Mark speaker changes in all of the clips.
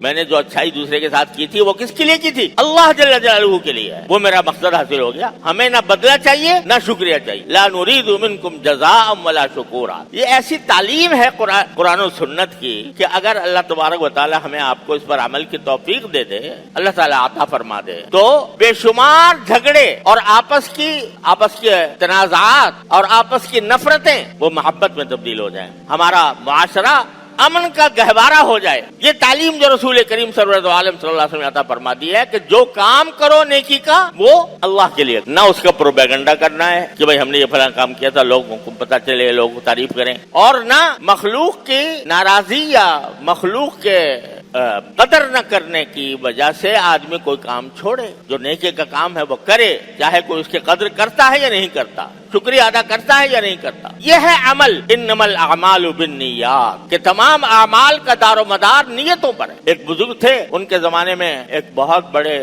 Speaker 1: میں نے جو اچھائی دوسرے کے ساتھ کی تھی وہ کس کے لیے کی تھی؟ اللہ جل جلالہ کے لیے. وہ میرا مقصد حاصل ہو گیا. ہمیں نہ بدلہ چاہیے نہ شکریہ چاہیے. لا نريد منکم جزاء ولا شکورا. یہ ایسی تعلیم ہے قرآن و سنت کی کہ اگر اللہ تبارک و تعالی ہمیں آپ کو اس پر عمل کی توفیق دے دے, اللہ تعالیٰ عطا فرما دے, تو بے شمار جھگڑے اور آپس کے تنازعات اور آپس کی نفرتیں وہ محبت میں تبدیل ہو جائیں. ہمارا معاشرہ امن کا گہوارہ ہو جائے. یہ تعلیم جو رسول کریم صلی اللہ علیہ وسلم نے عطا فرما دی ہے کہ جو کام کرو نیکی کا وہ اللہ کے لیے, نہ اس کا پروپیگنڈا کرنا ہے کہ بھئی ہم نے یہ فلاں کام کیا تھا, لوگوں کو پتہ چلے, لوگوں کو تعریف کریں, اور نہ مخلوق کی ناراضی یا مخلوق کے قدر نہ کرنے کی وجہ سے آدمی کوئی کام چھوڑے. جو نیکی کا کام ہے وہ کرے, چاہے کوئی اس کی قدر کرتا ہے یا نہیں کرتا, شکریہ ادا کرتا ہے یا نہیں کرتا. یہ ہے عمل. انما الاعمال بالنیات, کہ تمام اعمال کا دار و مدار نیتوں پر ہے. ایک بزرگ تھے, ان کے زمانے میں ایک بہت بڑے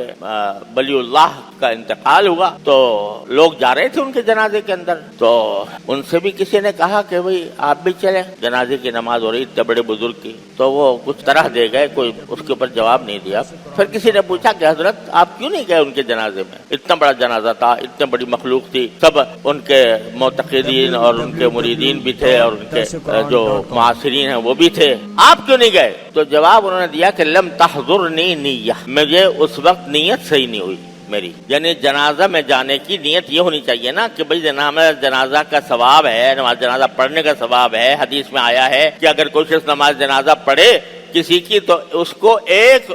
Speaker 1: ولی اللہ کا انتقال ہوا, تو لوگ جا رہے تھے ان کے جنازے کے اندر, تو ان سے بھی کسی نے کہا کہ بھئی آپ بھی چلیں, جنازے کی نماز ہو رہی اتنے بڑے بزرگ کی. تو وہ کچھ طرح دے گئے, کوئی اس کے اوپر جواب نہیں دیا. پھر کسی نے پوچھا کہ حضرت آپ کیوں نہیں گئے ان کے جنازے میں؟ اتنا بڑا جنازہ تھا, اتنے بڑی مخلوق تھی, سب ان کے معتقدین اور ان کے مریدین بھی تھے, اور ان کے جو معاصرین ہیں وہ بھی تھے, آپ کیوں نہیں گئے؟ تو جواب انہوں نے دیا کہ لم تحضرنی نیہ, مجھے اس وقت نیت صحیح نہیں ہوئی میری. یعنی جنازہ میں جانے کی نیت یہ ہونی چاہیے نا کہ بھئی نماز جنازہ کا ثواب ہے, نماز جنازہ پڑھنے کا ثواب ہے. حدیث میں آیا ہے کہ اگر کوئی شخص نماز جنازہ پڑھے کسی کی تو اس کو ایک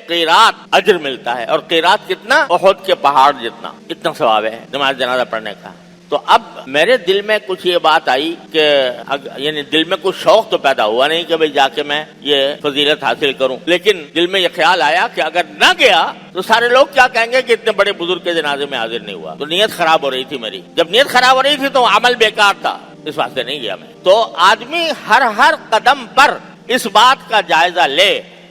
Speaker 1: قیرات اجر ملتا ہے, اور قیرات کتنا؟ احد کے پہاڑ جتنا, اتنا ثواب ہے نماز جنازہ پڑھنے کا. تو اب میرے دل میں کچھ یہ بات آئی کہ یعنی دل میں کچھ شوق تو پیدا ہوا نہیں کہ بھئی جا کے میں یہ فضیلت حاصل کروں, لیکن دل میں یہ خیال آیا کہ اگر نہ گیا تو سارے لوگ کیا کہیں گے کہ اتنے بڑے بزرگ کے جنازے میں حاضر نہیں ہوا. تو نیت خراب ہو رہی تھی میری. جب نیت خراب ہو رہی تھی تو عمل بیکار تھا, اس واسطے نہیں گیا میں. تو آدمی ہر قدم پر اس بات کا جائزہ لے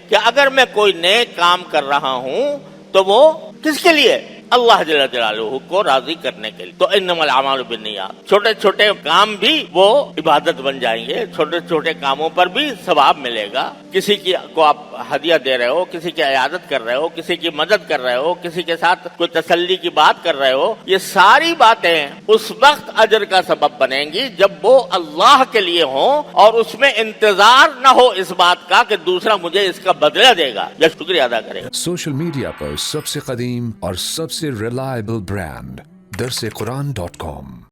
Speaker 1: کہ اگر میں کوئی نیک کام کر رہا ہوں تو وہ کس کے لیے؟ اللہ جل جلالہ کو راضی کرنے کے لیے. تو انما الاعمال بالنیات, چھوٹے چھوٹے کام بھی وہ عبادت بن جائیں گے, چھوٹے چھوٹے کاموں پر بھی ثواب ملے گا. کسی کی کو آپ ہدیہ دے رہے ہو, کسی کی عیادت کر رہے ہو, کسی کی مدد کر رہے ہو, کسی کے ساتھ کوئی تسلی کی بات کر رہے ہو, یہ ساری باتیں اس وقت اجر کا سبب بنیں گی جب وہ اللہ کے لیے ہوں اور اس میں انتظار نہ ہو اس بات کا کہ دوسرا مجھے اس کا بدلہ دے گا یا شکریہ ادا کرے گا.
Speaker 2: سوشل میڈیا پر سب سے قدیم اور سب سے ریلائبل برانڈ درسقرآن.com